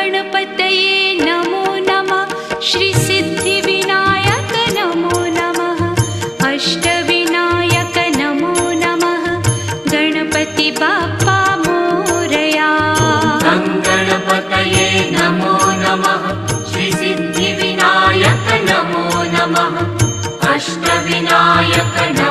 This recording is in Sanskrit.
गणपतये नमो नमः। श्री सिद्धिविनायक नमो नमः। अष्टविनायक नमो नमः। गणपति बाप्पा मोरया। गणपतये नमो नमः। श्री सिद्धिविनायक नमो नमः। अष्टविनायक